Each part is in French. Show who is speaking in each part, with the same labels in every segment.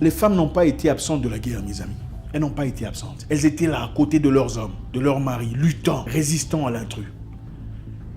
Speaker 1: Les femmes n'ont pas été absentes de la guerre, mes amis. Elles n'ont pas été absentes. Elles étaient là, à côté de leurs hommes, de leurs maris, luttant, résistant à l'intrus.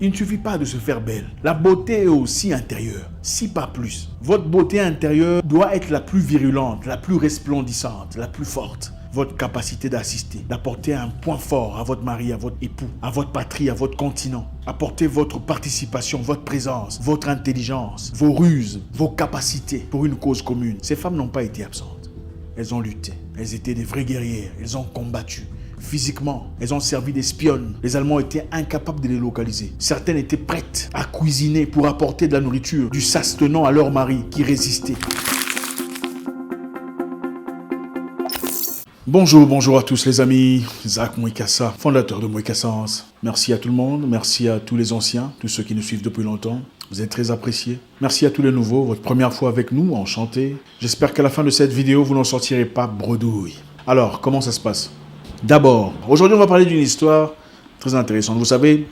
Speaker 1: Il ne suffit pas de se faire belle. La beauté est aussi intérieure, si pas plus. Votre beauté intérieure doit être la plus virulente, la plus resplendissante, la plus forte. Votre capacité d'assister, d'apporter un point fort à votre mari, à votre époux, à votre patrie, à votre continent. Apporter votre participation, votre présence, votre intelligence, vos ruses, vos capacités pour une cause commune. Ces femmes n'ont pas été absentes. Elles ont lutté. Elles étaient des vraies guerrières. Elles ont combattu. Physiquement, elles ont servi d'espionnes. Les Allemands étaient incapables de les localiser. Certaines étaient prêtes à cuisiner pour apporter de la nourriture, du sastenant à leur mari qui résistait. Bonjour à tous les amis, Zach Mwekassa, fondateur de Mwekassa. Merci à tout le monde, merci à tous les anciens, tous ceux qui nous suivent depuis longtemps. Vous êtes très appréciés. Merci à tous les nouveaux, votre première fois avec nous, enchanté. J'espère qu'à la fin de cette vidéo, vous n'en sortirez pas bredouille. Alors, comment ça se passe? D'abord, aujourd'hui on va parler d'une histoire très intéressante. Vous savez,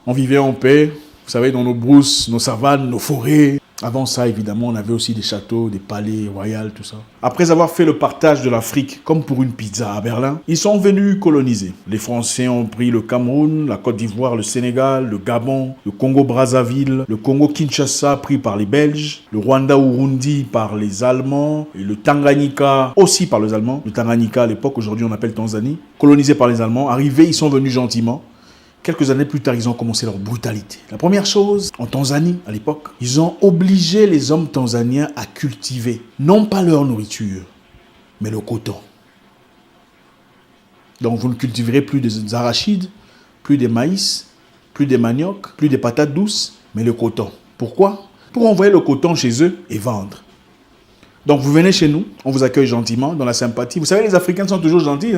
Speaker 1: on vivait en paix, vous savez, dans nos brousses, nos savanes, nos forêts. Avant ça, évidemment, on avait aussi des châteaux, des palais royaux, tout ça. Après avoir fait le partage de l'Afrique, comme pour une pizza à Berlin, ils sont venus coloniser. Les Français ont pris le Cameroun, la Côte d'Ivoire, le Sénégal, le Gabon, le Congo-Brazzaville, le Congo-Kinshasa pris par les Belges, le Rwanda-Urundi par les Allemands, et le Tanganyika aussi par les Allemands. Le Tanganyika à l'époque, aujourd'hui on appelle Tanzanie, colonisé par les Allemands. Arrivés, ils sont venus gentiment. Quelques années plus tard, ils ont commencé leur brutalité. La première chose, en Tanzanie, à l'époque, ils ont obligé les hommes tanzaniens à cultiver, non pas leur nourriture, mais le coton. Donc vous ne cultiverez plus des arachides, plus des maïs, plus des maniocs, plus des patates douces, mais le coton. Pourquoi? Pour envoyer le coton chez eux et vendre. Donc vous venez chez nous, on vous accueille gentiment, dans la sympathie. Vous savez, les Africains sont toujours gentils.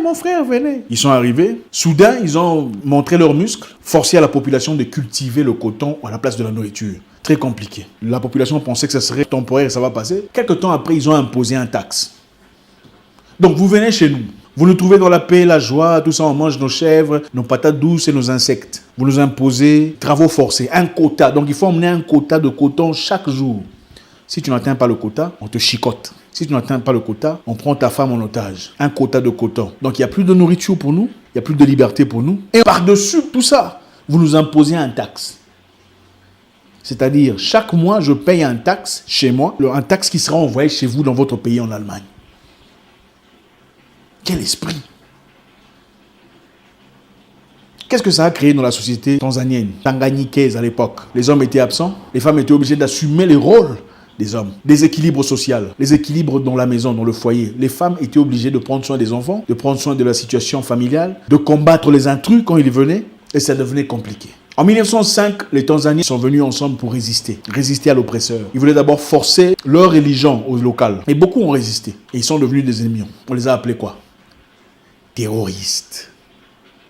Speaker 1: Mon frère, venez. Ils sont arrivés. Soudain, ils ont montré leurs muscles, forcé à la population de cultiver le coton à la place de la nourriture. Très compliqué. La population pensait que ça serait temporaire et ça va passer. Quelque temps après, ils ont imposé un taxe. Donc vous venez chez nous. Vous nous trouvez dans la paix, la joie, tout ça, on mange nos chèvres, nos patates douces et nos insectes. Vous nous imposez travaux forcés, un quota. Donc il faut emmener un quota de coton chaque jour. Si tu n'atteins pas le quota, on te chicote. Si tu n'atteins pas le quota, on prend ta femme en otage. Un quota de coton. Donc il n'y a plus de nourriture pour nous, il n'y a plus de liberté pour nous. Et par-dessus tout ça, vous nous imposez un taxe. C'est-à-dire, chaque mois, je paye un taxe chez moi, un taxe qui sera envoyé chez vous dans votre pays en Allemagne. Quel esprit! Qu'est-ce que ça a créé dans la société tanzanienne, tanganyikaise à l'époque? Les hommes étaient absents, les femmes étaient obligées d'assumer les rôles des hommes. Déséquilibre social, les équilibres dans la maison, dans le foyer. Les femmes étaient obligées de prendre soin des enfants, de prendre soin de la situation familiale, de combattre les intrus quand ils venaient, et ça devenait compliqué. En 1905, les Tanzaniens sont venus ensemble pour résister à l'oppresseur. Ils voulaient d'abord forcer leur religion au local. Et beaucoup ont résisté. Et ils sont devenus des ennemis. On les a appelés quoi? Terroristes.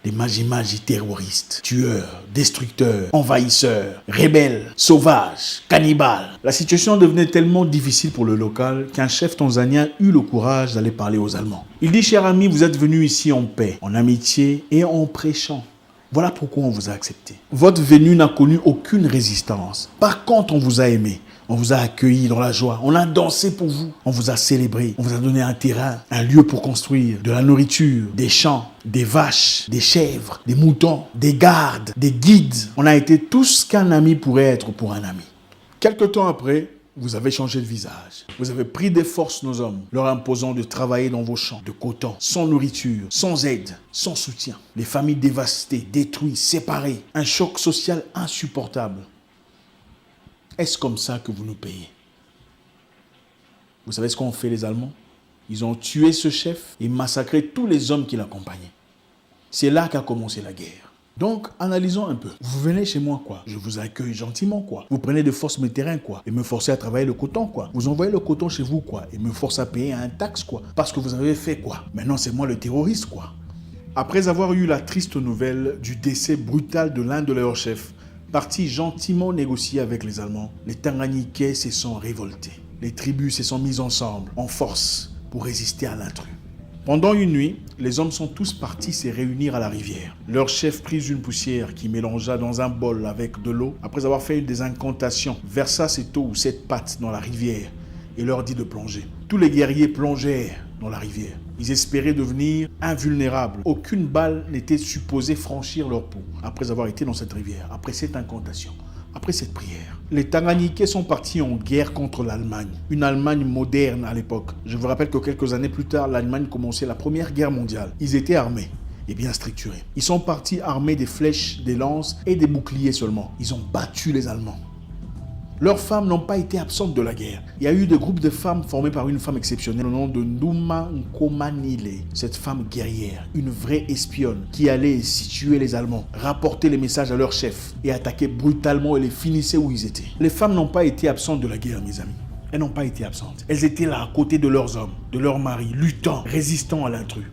Speaker 1: Des magis terroristes, tueurs, destructeurs, envahisseurs, rebelles, sauvages, cannibales. La situation devenait tellement difficile pour le local qu'un chef tanzanien eut le courage d'aller parler aux Allemands. Il dit, chers amis, vous êtes venus ici en paix, en amitié et en prêchant. Voilà pourquoi on vous a accepté. Votre venue n'a connu aucune résistance. Par contre, on vous a aimé. On vous a accueilli dans la joie. On a dansé pour vous. On vous a célébré. On vous a donné un terrain, un lieu pour construire, de la nourriture, des champs, des vaches, des chèvres, des moutons, des gardes, des guides. On a été tout ce qu'un ami pourrait être pour un ami. Quelque temps après, vous avez changé de visage. Vous avez pris des forces nos hommes, leur imposant de travailler dans vos champs de coton, sans nourriture, sans aide, sans soutien. Les familles dévastées, détruites, séparées. Un choc social insupportable. Est-ce comme ça que vous nous payez? Vous savez ce qu'ont fait les Allemands? Ils ont tué ce chef et massacré tous les hommes qui l'accompagnaient. C'est là qu'a commencé la guerre. Donc, analysons un peu. Vous venez chez moi, quoi. Je vous accueille gentiment, quoi. Vous prenez de force mes terrains, quoi. Et me forcez à travailler le coton, quoi. Vous envoyez le coton chez vous, quoi. Et me forcez à payer un taxe, quoi. Parce que vous avez fait, quoi. Maintenant, c'est moi le terroriste, quoi. Après avoir eu la triste nouvelle du décès brutal de l'un de leurs chefs, partis gentiment négocier avec les Allemands, les Tanganyikais se sont révoltés. Les tribus se sont mises ensemble, en force, pour résister à l'intrus. Pendant une nuit, les hommes sont tous partis se réunir à la rivière. Leur chef prit une poussière qui mélangea dans un bol avec de l'eau. Après avoir fait des incantations, versa cette eau ou cette pâte dans la rivière et leur dit de plonger. Tous les guerriers plongèrent dans la rivière. Ils espéraient devenir invulnérables. Aucune balle n'était supposée franchir leur peau après avoir été dans cette rivière, après cette incantation, après cette prière. Les Tanganyikais sont partis en guerre contre l'Allemagne, une Allemagne moderne à l'époque. Je vous rappelle que quelques années plus tard, l'Allemagne commençait la Première Guerre mondiale. Ils étaient armés et bien structurés. Ils sont partis armés des flèches, des lances et des boucliers seulement. Ils ont battu les Allemands. Leurs femmes n'ont pas été absentes de la guerre. Il y a eu des groupes de femmes formés par une femme exceptionnelle au nom de Nduma Nkomanile. Cette femme guerrière, une vraie espionne qui allait situer les Allemands, rapporter les messages à leur chef et attaquer brutalement et les finissait où ils étaient. Les femmes n'ont pas été absentes de la guerre, mes amis. Elles n'ont pas été absentes. Elles étaient là à côté de leurs hommes, de leurs maris, luttant, résistant à l'intrus.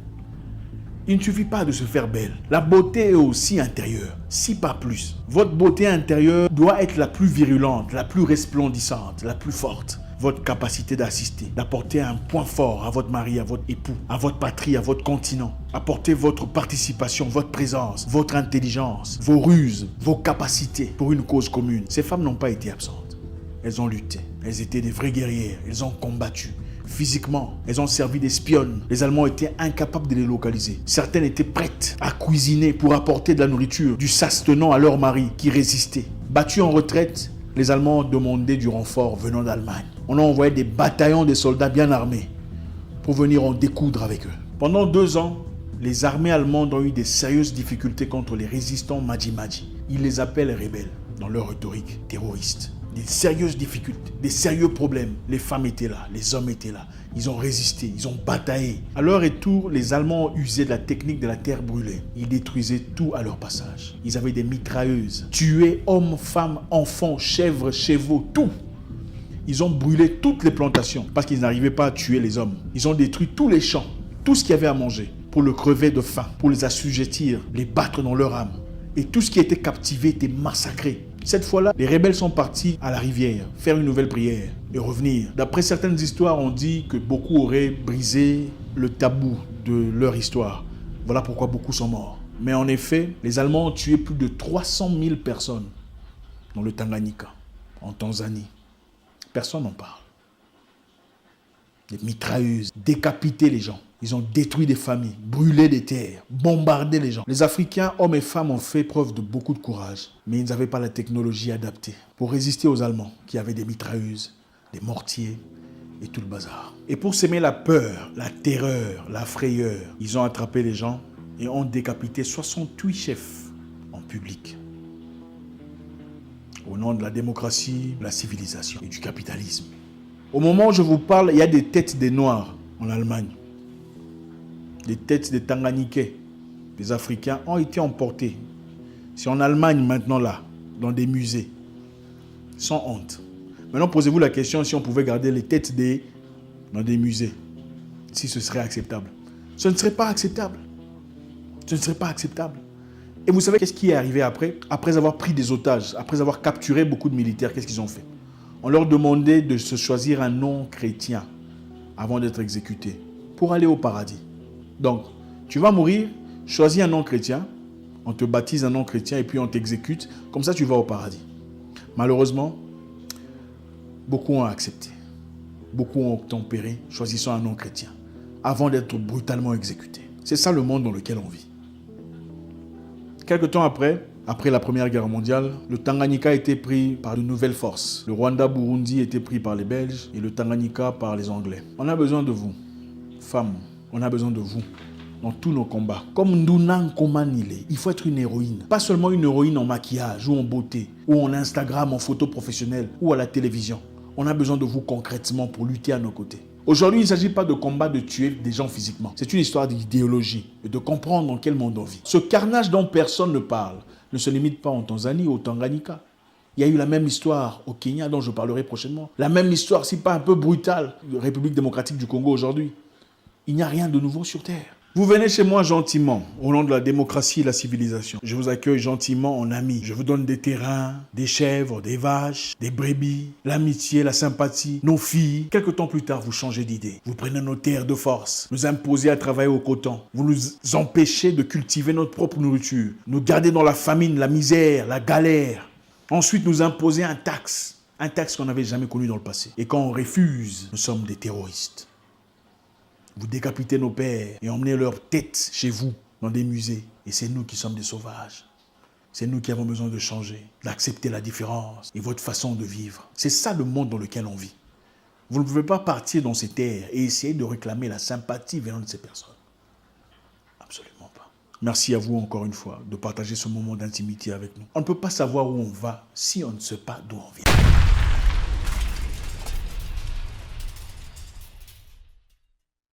Speaker 1: Il ne suffit pas de se faire belle. La beauté est aussi intérieure, si pas plus. Votre beauté intérieure doit être la plus virulente, la plus resplendissante, la plus forte. Votre capacité d'assister, d'apporter un point fort à votre mari, à votre époux, à votre patrie, à votre continent. Apporter votre participation, votre présence, votre intelligence, vos ruses, vos capacités pour une cause commune. Ces femmes n'ont pas été absentes. Elles ont lutté. Elles étaient des vraies guerrières. Elles ont combattu. Physiquement, elles ont servi d'espionnes. Les Allemands étaient incapables de les localiser. Certaines étaient prêtes à cuisiner pour apporter de la nourriture, du sastenant à leurs maris qui résistaient. Battus en retraite, les Allemands demandaient du renfort venant d'Allemagne. On a envoyé des bataillons de soldats bien armés pour venir en découdre avec eux. Pendant 2 ans, les armées allemandes ont eu des sérieuses difficultés contre les résistants Maji-Maji. Ils les appellent rebelles dans leur rhétorique terroriste. Des sérieuses difficultés, des sérieux problèmes. Les femmes étaient là, les hommes étaient là. Ils ont résisté, ils ont bataillé. À leur retour, les Allemands ont usé de la technique de la terre brûlée. Ils détruisaient tout à leur passage. Ils avaient des mitrailleuses, tuaient hommes, femmes, enfants, chèvres, chevaux, tout. Ils ont brûlé toutes les plantations parce qu'ils n'arrivaient pas à tuer les hommes. Ils ont détruit tous les champs, tout ce qu'il y avait à manger pour le crever de faim, pour les assujettir, les battre dans leur âme. Et tout ce qui était captivé était massacré. Cette fois-là, les rebelles sont partis à la rivière, faire une nouvelle prière et revenir. D'après certaines histoires, on dit que beaucoup auraient brisé le tabou de leur histoire. Voilà pourquoi beaucoup sont morts. Mais en effet, les Allemands ont tué plus de 300 000 personnes dans le Tanganyika, en Tanzanie. Personne n'en parle. Des mitrailleuses, décapité les gens. Ils ont détruit des familles, brûlé des terres, bombardé les gens. Les Africains, hommes et femmes, ont fait preuve de beaucoup de courage, mais ils n'avaient pas la technologie adaptée pour résister aux Allemands qui avaient des mitrailleuses, des mortiers et tout le bazar. Et pour s'aimer la peur, la terreur, la frayeur, ils ont attrapé les gens et ont décapité 68 chefs en public. Au nom de la démocratie, de la civilisation et du capitalisme. Au moment où je vous parle, il y a des têtes des Noirs en Allemagne. Des têtes des Tanganyikais, des Africains ont été emportés. C'est en Allemagne maintenant là, dans des musées. Sans honte. Maintenant posez-vous la question si on pouvait garder les têtes dans des musées. Si ce serait acceptable. Ce ne serait pas acceptable. Ce ne serait pas acceptable. Et vous savez qu'est-ce qui est arrivé après? Après avoir pris des otages, après avoir capturé beaucoup de militaires, qu'est-ce qu'ils ont fait? On leur demandait de se choisir un nom chrétien avant d'être exécutés pour aller au paradis. Donc, tu vas mourir, choisis un nom chrétien, on te baptise un nom chrétien et puis on t'exécute, comme ça tu vas au paradis. Malheureusement, beaucoup ont accepté. Beaucoup ont tempéré, choisissant un nom chrétien, avant d'être brutalement exécutés. C'est ça le monde dans lequel on vit. Quelque temps après la Première Guerre mondiale, le Tanganyika a été pris par de nouvelles forces. Le Rwanda-Burundi était pris par les Belges et le Tanganyika par les Anglais. On a besoin de vous, femmes. On a besoin de vous dans tous nos combats. Comme Nduna Nkomanile, il faut être une héroïne. Pas seulement une héroïne en maquillage ou en beauté, ou en Instagram, en photo professionnelle, ou à la télévision. On a besoin de vous concrètement pour lutter à nos côtés. Aujourd'hui, il ne s'agit pas de combat de tuer des gens physiquement. C'est une histoire d'idéologie et de comprendre dans quel monde on vit. Ce carnage dont personne ne parle ne se limite pas en Tanzanie ou au Tanganyika. Il y a eu la même histoire au Kenya dont je parlerai prochainement. La même histoire, si pas un peu brutale, de République démocratique du Congo aujourd'hui. Il n'y a rien de nouveau sur Terre. Vous venez chez moi gentiment, au nom de la démocratie et la civilisation. Je vous accueille gentiment en ami. Je vous donne des terrains, des chèvres, des vaches, des brebis, l'amitié, la sympathie, nos filles. Quelque temps plus tard, vous changez d'idée. Vous prenez nos terres de force, nous imposez à travailler au coton. Vous nous empêchez de cultiver notre propre nourriture. Nous gardez dans la famine, la misère, la galère. Ensuite, nous imposez un taxe Un texte qu'on n'avait jamais connu dans le passé. Et quand on refuse, nous sommes des terroristes. Vous décapitez nos pères et emmenez leurs têtes chez vous, dans des musées. Et c'est nous qui sommes des sauvages. C'est nous qui avons besoin de changer, d'accepter la différence et votre façon de vivre. C'est ça le monde dans lequel on vit. Vous ne pouvez pas partir dans ces terres et essayer de réclamer la sympathie venant de ces personnes. Absolument pas. Merci à vous encore une fois de partager ce moment d'intimité avec nous. On ne peut pas savoir où on va si on ne sait pas d'où on vient.